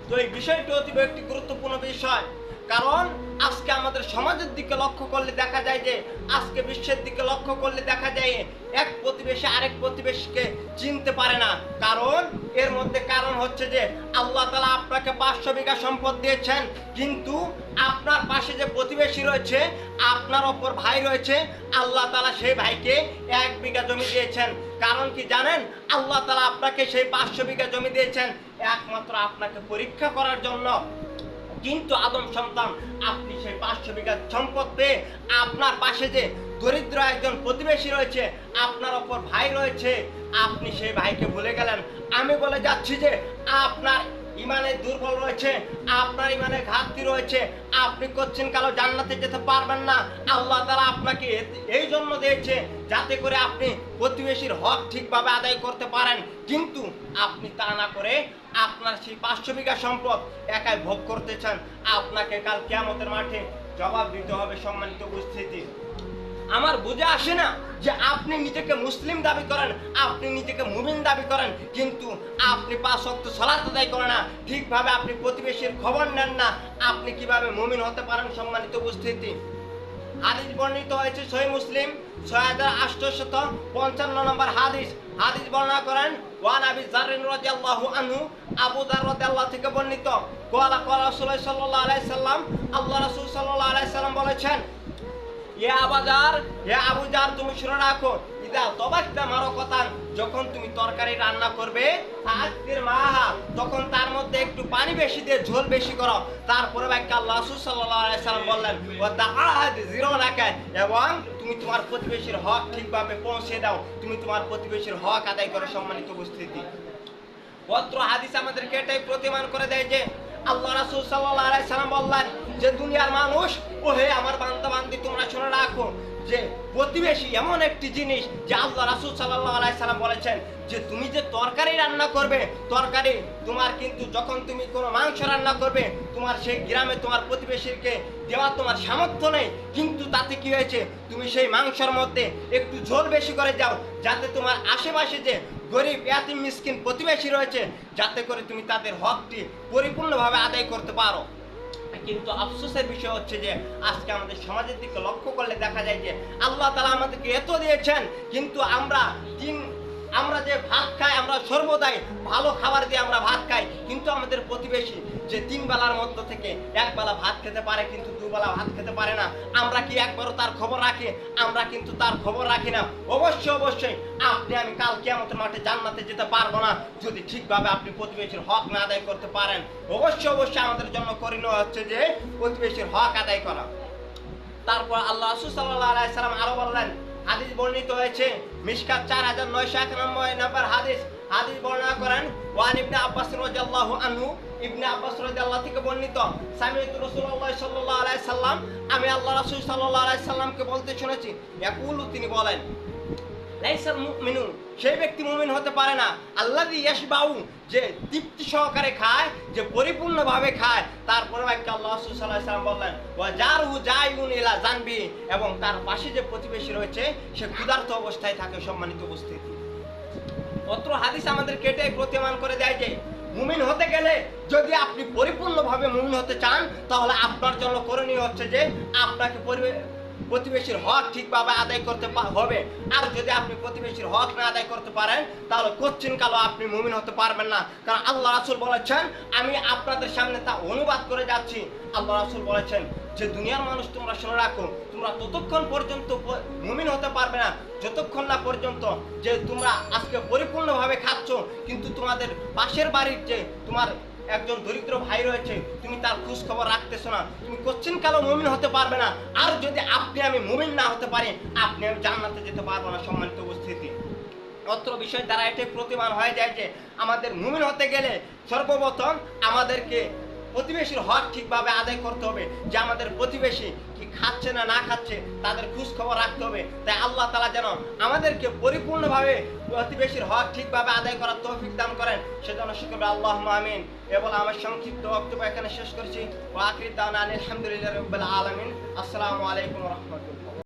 তো এই বিষয়টি অতীব একটি গুরুত্বপূর্ণ বিষয়, কারণ আজকে আমাদের সমাজের দিকে লক্ষ্য করলে দেখা যায় যে, আজকে বিশ্বের দিকে লক্ষ্য করলে দেখা যায় এক প্রতিবেশী আরেক প্রতিবেশীকে চিনতে পারে না। কারণ এর মধ্যে কারণ হচ্ছে যে আল্লাহ তাআলা আপনাকে 500 বিঘা সম্পদ দিয়েছেন, কিন্তু আপনার পাশে যে প্রতিবেশী রয়েছে, আপনার অপর ভাই রয়েছে, আল্লাহ তাআলা সেই ভাইকে 1 বিঘা জমি দিয়েছেন। কারণ কি জানেন? আল্লাহ তাআলা আপনাকে সেই 500 বিঘা জমি দিয়েছেন একমাত্র আপনাকে পরীক্ষা করার জন্য। কিন্তু আদম সন্তান, আপনি সেই 500 বিঘা সম্পদ পেয়ে আপনার পাশে যে দরিদ্র একজন প্রতিবেশী রয়েছে, আপনার অপর ভাই রয়েছে, আপনি সেই ভাইকে ভুলে গেলেন। আমি বলে যাচ্ছি যে আপনার ইমানে দুর্বল রয়েছে, আপনার ইমানে ঘাটতি রয়েছে, আপনি করছেন কালো জান্নাতে যেতে পারবেন না। আল্লাহ তাআলা আপনাকে এই জন্য দিয়েছে যাতে করে আপনি প্রতিবেশীর হক ঠিকভাবে আদায় করতে পারেন, কিন্তু আপনি তা না করে আপনার সেই 500 বিঘা সম্পদ একাই ভোগ করতে চান। আপনাকে কাল কিয়ামতের মাঠে জবাব দিতে হবে। সম্মানিত উপস্থিতি, আমার বুঝে আসে না যে আপনি নিজেকে মুসলিম দাবি করেন, আপনি নিজেকে মুমিন দাবি করেন, কিন্তু আপনি 5 ওয়াক্ত সালাত আদায় করেন না, ঠিকভাবে আপনি প্রতিবেশীর খবর নেন না, আপনি কিভাবে মুমিন হতে পারেন? সম্মানিত উপস্থিতি, হাদিস বর্ণিত হয়েছে সহিহ মুসলিম 6855 নম্বর হাদিস। হাদিস বর্ণনা করেন ওয়ান আবি যার রাদিয়াল্লাহু আনহু, আবু যার রাদিয়াল্লাহু থেকে বর্ণিত, ক্বালা ক্বালা রাসূলুল্লাহ সাল্লাল্লাহু আলাইহি সাল্লাম, আল্লাহ রাসূল সাল্লাল্লাহু আলাইহি সাল্লাম বলেছেন, ইয়া আবাজার, হে আবু জার, তুমি শুনে রাখো, ইদা তবাক্তা মারকাতান, যখন তুমি তরকারি রান্না করবে, ফাকতির মাহা, তখন তার মধ্যে একটু পানি বেশি দিয়ে ঝোল বেশি করো। তারপরে বাক্য আল্লাহ রাসূল সাল্লাল্লাহু আলাইহি সাল্লাম বললেন, ওয়া তাআহাদ জিরানাকা, এবং তুমি তোমার প্রতিবেশীর হক ঠিকভাবে পৌঁছে দাও, তুমি তোমার প্রতিবেশীর হক আদায় করো। সম্মানিত উপস্থিতি, পত্র হাদিস আমাদেরকে এটাই প্রতিমান করে দেয় যে আল্লাহ রাসূল সাল্লাল্লাহু আলাইহি সাল্লাম বললেন যে দুনিয়ার মানুষ, ও হে আমার বান্দা বান্দি, তোমরা শুনে রাখো যে প্রতিবেশী এমন একটি জিনিস যে আল্লাহ রাসূল সাল্লাল্লাহু আলাইহি সাল্লাম বলেছেন যে তুমি যে তরকারি রান্না করবে, তরকারি তোমার কিন্তু যখন তুমি কোনো মাংস রান্না করবে, তোমার সেই গ্রামে তোমার প্রতিবেশীকে দেওয়া তোমার সামর্থ্য নেই, কিন্তু তাতে কি হয়েছে, তুমি সেই মাংসের মধ্যে একটু ঝোল বেশি করে যাও, যাতে তোমার আশেপাশে যে গরিব ইয়াতিম মিসকিন প্রতিবেশী রয়েছে, যাতে করে তুমি তাদের হকটি পরিপূর্ণভাবে আদায় করতে পারো। কিন্তু আফসোসের বিষয় হচ্ছে যে আজকে আমাদের সমাজের দিকে লক্ষ্য করলে দেখা যায় যে আল্লাহ তাআলা আমাদেরকে এত দিয়েছেন, কিন্তু আমরা যে ভাত খাই, আমরা সর্বদাই ভালো খাবার দিয়ে আমরা ভাত খাই, কিন্তু আমাদের প্রতিবেশী যে 3 বেলার মধ্য থেকে 1 বেলা ভাত খেতে পারে, কিন্তু 2 বেলা ভাত খেতে পারে না, আমরা কি একবারও তার খবর রাখি? আমরা কিন্তু তার খবর রাখি না। অবশ্যই আপনি আমি কাল কিয়ামতের মাঠে জান্নাতে যেতে পারবো না যদি ঠিকভাবে আপনি প্রতিবেশীর হক না আদায় করতে পারেন। অবশ্যই আমাদের জন্য করণীয় হচ্ছে যে প্রতিবেশীর হক আদায় করা। তারপর আল্লাহ রাসূল সাল্লাল্লাহু আলাইহি সাল্লাম আরো বললেন, হাদিস বর্ণিত হয়েছে মিশকাত 4991 নম্বর হাদিস। হাদিস বর্ণনা করেন ওয়ান ইবনে আব্বাস রাদিয়াল্লাহু আনহু, ইবনে আব্বাস রাদিয়াল্লাহু থেকে বর্ণিত, সামিউতু রাসূলুল্লাহ সাল্লাল্লাহু আলাইহি সাল্লাম, আমি আল্লাহ রাসূল সাল্লাল্লাহু আলাইহি সাল্লামকে বলতে শুনেছি, ইয়াকুলু, তিনি বলেন, লাইসাল মুমিনু, সেই ব্যক্তি মুমিন হতে পারে না, আল্লাযী ইয়াশবাউ, যে তৃপ্তি সহকারে খায়, যে পরিপূর্ণভাবে খায়। তারপরে বাক্য আল্লাহ রাসূল সাল্লাল্লাহু আলাইহি সাল্লাম বললেন, ওয়া জারহু জাইউন ইলা জানবি, এবং তার পাশে যে প্রতিবেশী রয়েছে সে ক্ষুধার্ত অবস্থায় থাকে। সম্মানিত উপস্থিতি, পত্র হাদিস আমাদেরকে এটাই প্রতিমান করে দেয় যে মুমিন হতে গেলে, যদি আপনি পরিপূর্ণভাবে মুমিন হতে চান, তাহলে আপনার জন্য করণীয় হচ্ছে যে আপনাকে প্রতিবেশীর হক ঠিকভাবে আদায় করতে হবে। আর যদি আপনি প্রতিবেশীর হক না আদায় করতে পারেন, তাহলে কোশ্চিন কালো আপনি মুমিন হতে পারবেন না। কারণ আল্লাহ রাসূল বলেছেন, আমি আপনাদের সামনে তা অনুবাদ করে যাচ্ছি। আল্লাহ রাসূল বলেছেন যে দুনিয়ার মানুষ, তোমরা শুনে রাখো, তোমরা ততক্ষণ পর্যন্ত মুমিন হতে পারবে না যতক্ষণ না পর্যন্ত যে তোমরা আজকে পরিপূর্ণভাবে খাচ্ছ, কিন্তু তোমাদের পাশের বাড়ির যে তোমার একজন দরিদ্র ভাই রয়েছে, তুমি তার খোঁজ খবর রাখতেছো না, তুমি কোশ্চিন কালো মুমিন হতে পারবে না। আর যদি আপনি আমি মুমিন না হতে পারি, আপনি আমি জান্নাতে যেতে পারবো না। সম্মানিত উপস্থিতি, অত্র বিষয় দ্বারা এটাই প্রতিমান হয়ে যায় যে আমাদের মুমিন হতে গেলে সর্বপ্রথম আমাদেরকে প্রতিবেশীর হক ঠিকভাবে আদায় করতে হবে, যে আমাদের প্রতিবেশী কি খাচ্ছে না না খাচ্ছে তাদের খোঁজ খবর রাখতে হবে। তাই আল্লাহ তাআলা যেন আমাদেরকে পরিপূর্ণভাবে প্রতিবেশীর হক ঠিকভাবে আদায় করার তৌফিক দান করেন, সেজন্য শুকর আল্লাহুম্মা আমিন। এবং আমার সংক্ষিপ্ত বক্তব্য এখানে শেষ করছি। ওয়া আখিরু দাওয়ানা আলহামদুলিল্লাহি রাব্বিল আলামিন। আসসালামু আলাইকুম ওয়া রাহমাতুল্লাহ।